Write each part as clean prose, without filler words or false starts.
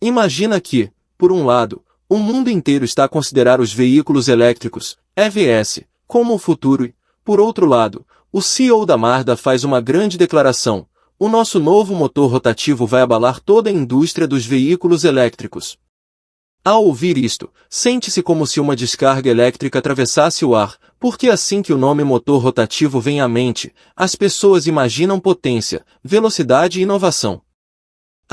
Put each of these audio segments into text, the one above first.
Imagina que, por um lado, o mundo inteiro está a considerar os veículos elétricos, EVs, como o futuro e, por outro lado, o CEO da Mazda faz uma grande declaração: o nosso novo motor rotativo vai abalar toda a indústria dos veículos elétricos. Ao ouvir isto, sente-se como se uma descarga elétrica atravessasse o ar, porque assim que o nome motor rotativo vem à mente, as pessoas imaginam potência, velocidade e inovação.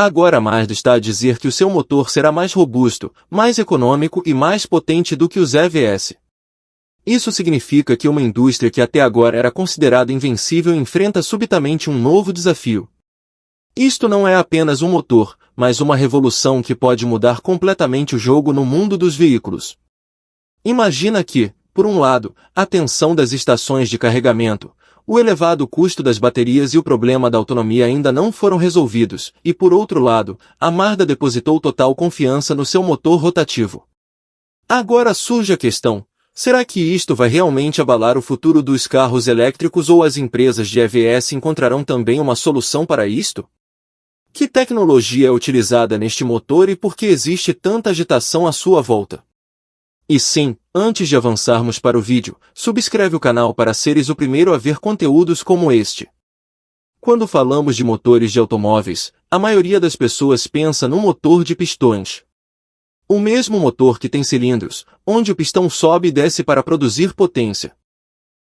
Agora a Mazda está a dizer que o seu motor será mais robusto, mais econômico e mais potente do que os EVs. Isso significa que uma indústria que até agora era considerada invencível enfrenta subitamente um novo desafio. Isto não é apenas um motor, mas uma revolução que pode mudar completamente o jogo no mundo dos veículos. Imagina que, por um lado, a tensão das estações de carregamento, o elevado custo das baterias e o problema da autonomia ainda não foram resolvidos, e por outro lado, a Mazda depositou total confiança no seu motor rotativo. Agora surge a questão: será que isto vai realmente abalar o futuro dos carros elétricos ou as empresas de EVs encontrarão também uma solução para isto? Que tecnologia é utilizada neste motor e por que existe tanta agitação à sua volta? E sim, antes de avançarmos para o vídeo, subscreve o canal para seres o primeiro a ver conteúdos como este. Quando falamos de motores de automóveis, a maioria das pessoas pensa no motor de pistões. O mesmo motor que tem cilindros, onde o pistão sobe e desce para produzir potência.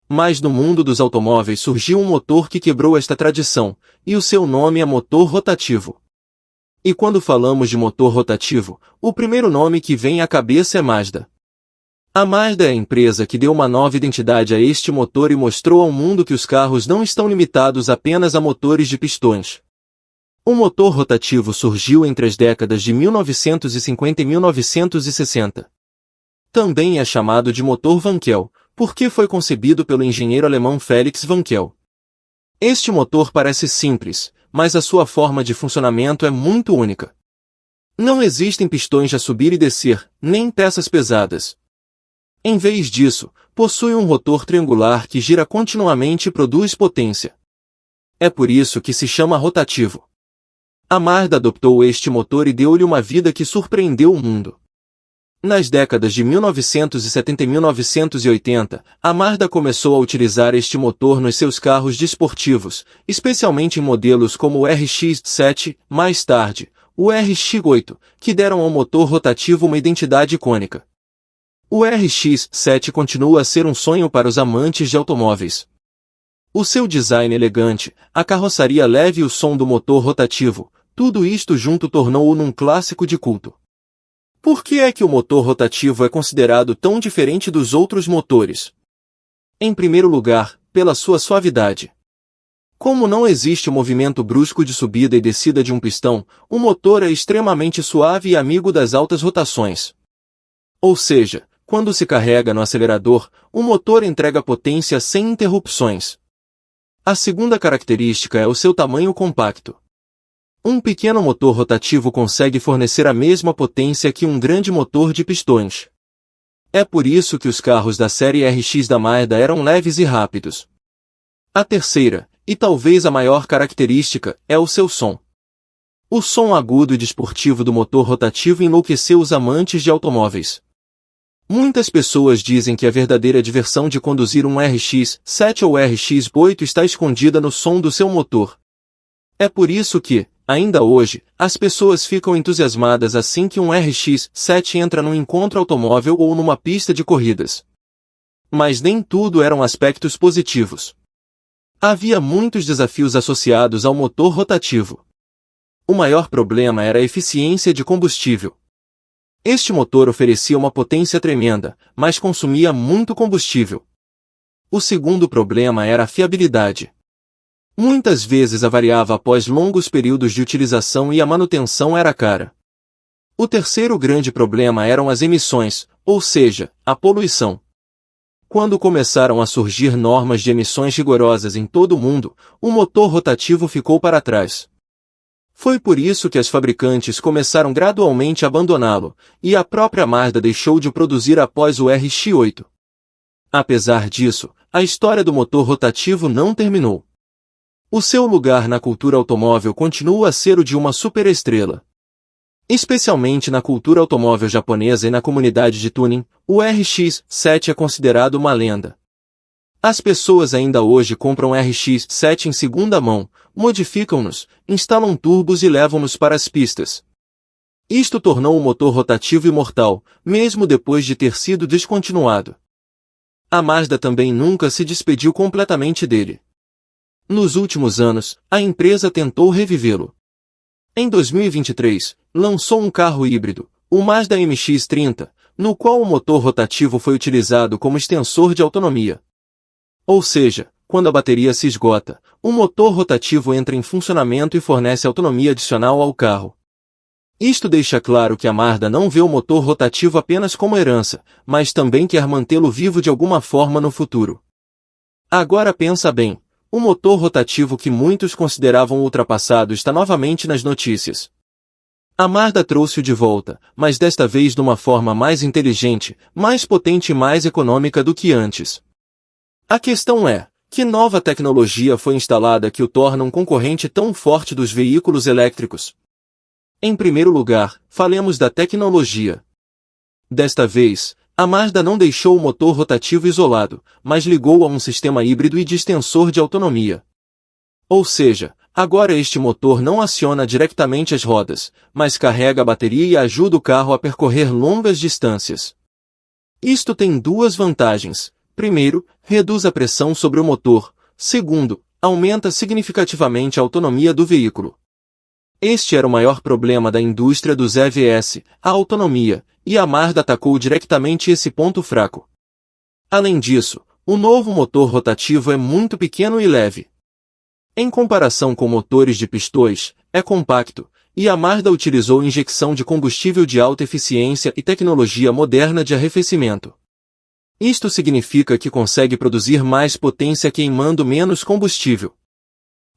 Mas no mundo dos automóveis surgiu um motor que quebrou esta tradição, e o seu nome é motor rotativo. E quando falamos de motor rotativo, o primeiro nome que vem à cabeça é Mazda. A Mazda é a empresa que deu uma nova identidade a este motor e mostrou ao mundo que os carros não estão limitados apenas a motores de pistões. O motor rotativo surgiu entre as décadas de 1950 e 1960. Também é chamado de motor Wankel, porque foi concebido pelo engenheiro alemão Felix Wankel. Este motor parece simples, mas a sua forma de funcionamento é muito única. Não existem pistões a subir e descer, nem peças pesadas. Em vez disso, possui um rotor triangular que gira continuamente e produz potência. É por isso que se chama rotativo. A Mazda adoptou este motor e deu-lhe uma vida que surpreendeu o mundo. Nas décadas de 1970 e 1980, a Mazda começou a utilizar este motor nos seus carros desportivos, especialmente em modelos como o RX-7, mais tarde, o RX-8, que deram ao motor rotativo uma identidade icônica. O RX-7 continua a ser um sonho para os amantes de automóveis. O seu design elegante, a carroçaria leve e o som do motor rotativo, tudo isto junto tornou-o num clássico de culto. Por que é que o motor rotativo é considerado tão diferente dos outros motores? Em primeiro lugar, pela sua suavidade. Como não existe o movimento brusco de subida e descida de um pistão, o motor é extremamente suave e amigo das altas rotações. Ou seja, quando se carrega no acelerador, o motor entrega potência sem interrupções. A segunda característica é o seu tamanho compacto. Um pequeno motor rotativo consegue fornecer a mesma potência que um grande motor de pistões. É por isso que os carros da série RX da Mazda eram leves e rápidos. A terceira, e talvez a maior característica, é o seu som. O som agudo e desportivo do motor rotativo enlouqueceu os amantes de automóveis. Muitas pessoas dizem que a verdadeira diversão de conduzir um RX-7 ou RX-8 está escondida no som do seu motor. É por isso que, ainda hoje, as pessoas ficam entusiasmadas assim que um RX-7 entra num encontro automóvel ou numa pista de corridas. Mas nem tudo eram aspectos positivos. Havia muitos desafios associados ao motor rotativo. O maior problema era a eficiência de combustível. Este motor oferecia uma potência tremenda, mas consumia muito combustível. O segundo problema era a fiabilidade. Muitas vezes avariava após longos períodos de utilização e a manutenção era cara. O terceiro grande problema eram as emissões, ou seja, a poluição. Quando começaram a surgir normas de emissões rigorosas em todo o mundo, o motor rotativo ficou para trás. Foi por isso que as fabricantes começaram gradualmente a abandoná-lo, e a própria Mazda deixou de produzir após o RX-8. Apesar disso, a história do motor rotativo não terminou. O seu lugar na cultura automóvel continua a ser o de uma superestrela. Especialmente na cultura automóvel japonesa e na comunidade de tuning, o RX-7 é considerado uma lenda. As pessoas ainda hoje compram RX-7 em segunda mão, modificam-nos, instalam turbos e levam-nos para as pistas. Isto tornou o motor rotativo imortal, mesmo depois de ter sido descontinuado. A Mazda também nunca se despediu completamente dele. Nos últimos anos, a empresa tentou revivê-lo. Em 2023, lançou um carro híbrido, o Mazda MX-30, no qual o motor rotativo foi utilizado como extensor de autonomia. Ou seja, quando a bateria se esgota, o motor rotativo entra em funcionamento e fornece autonomia adicional ao carro. Isto deixa claro que a Mazda não vê o motor rotativo apenas como herança, mas também quer mantê-lo vivo de alguma forma no futuro. Agora pensa bem, o motor rotativo que muitos consideravam ultrapassado está novamente nas notícias. A Mazda trouxe-o de volta, mas desta vez de uma forma mais inteligente, mais potente e mais econômica do que antes. A questão é, que nova tecnologia foi instalada que o torna um concorrente tão forte dos veículos elétricos? Em primeiro lugar, falemos da tecnologia. Desta vez, a Mazda não deixou o motor rotativo isolado, mas ligou-o a um sistema híbrido e de extensor de autonomia. Ou seja, agora este motor não aciona diretamente as rodas, mas carrega a bateria e ajuda o carro a percorrer longas distâncias. Isto tem duas vantagens. Primeiro, reduz a pressão sobre o motor. Segundo, aumenta significativamente a autonomia do veículo. Este era o maior problema da indústria dos EVs, a autonomia, e a Mazda atacou diretamente esse ponto fraco. Além disso, o novo motor rotativo é muito pequeno e leve. Em comparação com motores de pistões, é compacto, e a Mazda utilizou injeção de combustível de alta eficiência e tecnologia moderna de arrefecimento. Isto significa que consegue produzir mais potência queimando menos combustível.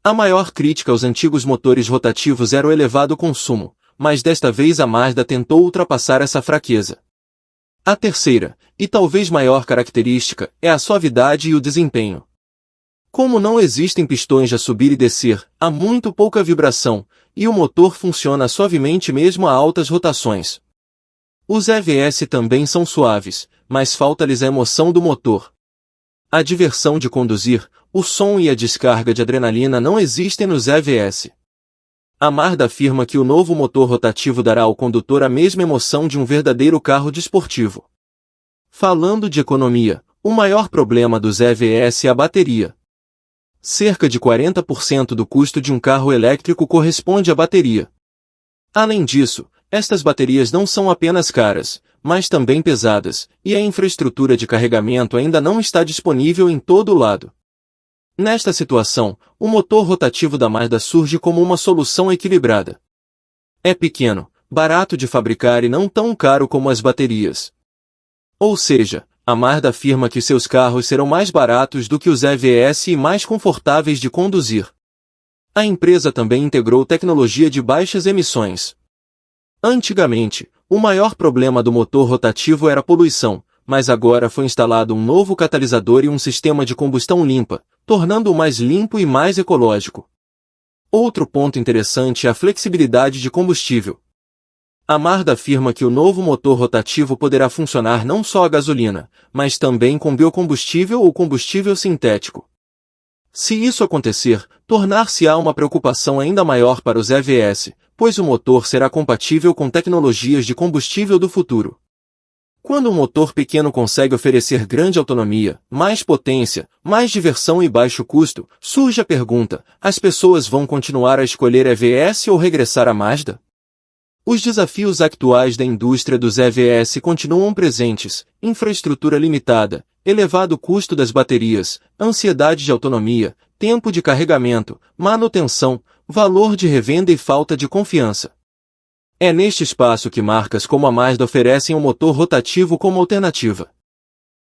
A maior crítica aos antigos motores rotativos era o elevado consumo, mas desta vez a Mazda tentou ultrapassar essa fraqueza. A terceira, e talvez maior característica, é a suavidade e o desempenho. Como não existem pistões a subir e descer, há muito pouca vibração, e o motor funciona suavemente mesmo a altas rotações. Os EVs também são suaves, mas falta-lhes a emoção do motor. A diversão de conduzir, o som e a descarga de adrenalina não existem nos EVs. A Mazda afirma que o novo motor rotativo dará ao condutor a mesma emoção de um verdadeiro carro desportivo. Falando de economia, o maior problema dos EVs é a bateria. Cerca de 40% do custo de um carro elétrico corresponde à bateria. Além disso, estas baterias não são apenas caras, mas também pesadas, e a infraestrutura de carregamento ainda não está disponível em todo o lado. Nesta situação, o motor rotativo da Mazda surge como uma solução equilibrada. É pequeno, barato de fabricar e não tão caro como as baterias. Ou seja, a Mazda afirma que seus carros serão mais baratos do que os EVs e mais confortáveis de conduzir. A empresa também integrou tecnologia de baixas emissões. Antigamente, o maior problema do motor rotativo era a poluição, mas agora foi instalado um novo catalisador e um sistema de combustão limpa, tornando-o mais limpo e mais ecológico. Outro ponto interessante é a flexibilidade de combustível. A Mazda afirma que o novo motor rotativo poderá funcionar não só a gasolina, mas também com biocombustível ou combustível sintético. Se isso acontecer, tornar-se-á uma preocupação ainda maior para os EVs, pois o motor será compatível com tecnologias de combustível do futuro. Quando um motor pequeno consegue oferecer grande autonomia, mais potência, mais diversão e baixo custo, surge a pergunta: as pessoas vão continuar a escolher EVs ou regressar à Mazda? Os desafios atuais da indústria dos EVs continuam presentes: infraestrutura limitada, elevado custo das baterias, ansiedade de autonomia, tempo de carregamento, manutenção, valor de revenda e falta de confiança. É neste espaço que marcas como a Mazda oferecem um motor rotativo como alternativa.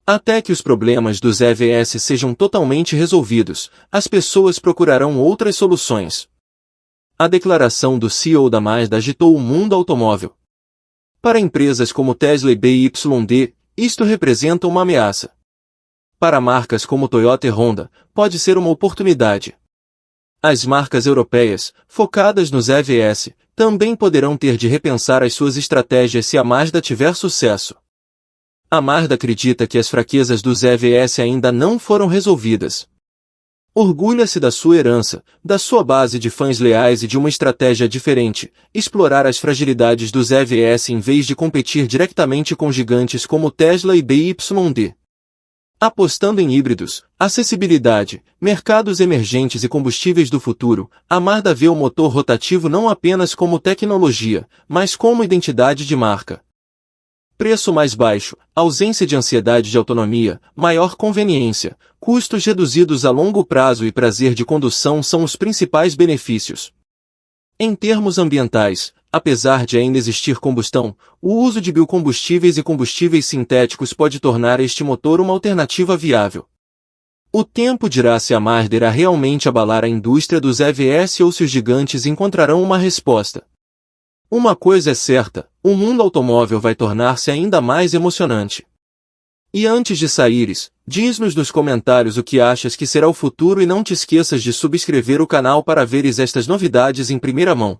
Até que os problemas dos EVs sejam totalmente resolvidos, as pessoas procurarão outras soluções. A declaração do CEO da Mazda agitou o mundo automóvel. Para empresas como Tesla e BYD, isto representa uma ameaça. Para marcas como Toyota e Honda, pode ser uma oportunidade. As marcas europeias, focadas nos EVs, também poderão ter de repensar as suas estratégias se a Mazda tiver sucesso. A Mazda acredita que as fraquezas dos EVs ainda não foram resolvidas. Orgulha-se da sua herança, da sua base de fãs leais e de uma estratégia diferente, explorar as fragilidades dos EVs em vez de competir diretamente com gigantes como Tesla e BYD. Apostando em híbridos, acessibilidade, mercados emergentes e combustíveis do futuro, a Mazda vê o motor rotativo não apenas como tecnologia, mas como identidade de marca. Preço mais baixo, ausência de ansiedade de autonomia, maior conveniência, custos reduzidos a longo prazo e prazer de condução são os principais benefícios. Em termos ambientais, apesar de ainda existir combustão, o uso de biocombustíveis e combustíveis sintéticos pode tornar este motor uma alternativa viável. O tempo dirá se a Mazda irá realmente abalar a indústria dos EVs ou se os gigantes encontrarão uma resposta. Uma coisa é certa, o mundo automóvel vai tornar-se ainda mais emocionante. E antes de saíres, diz-nos nos comentários o que achas que será o futuro e não te esqueças de subscrever o canal para veres estas novidades em primeira mão.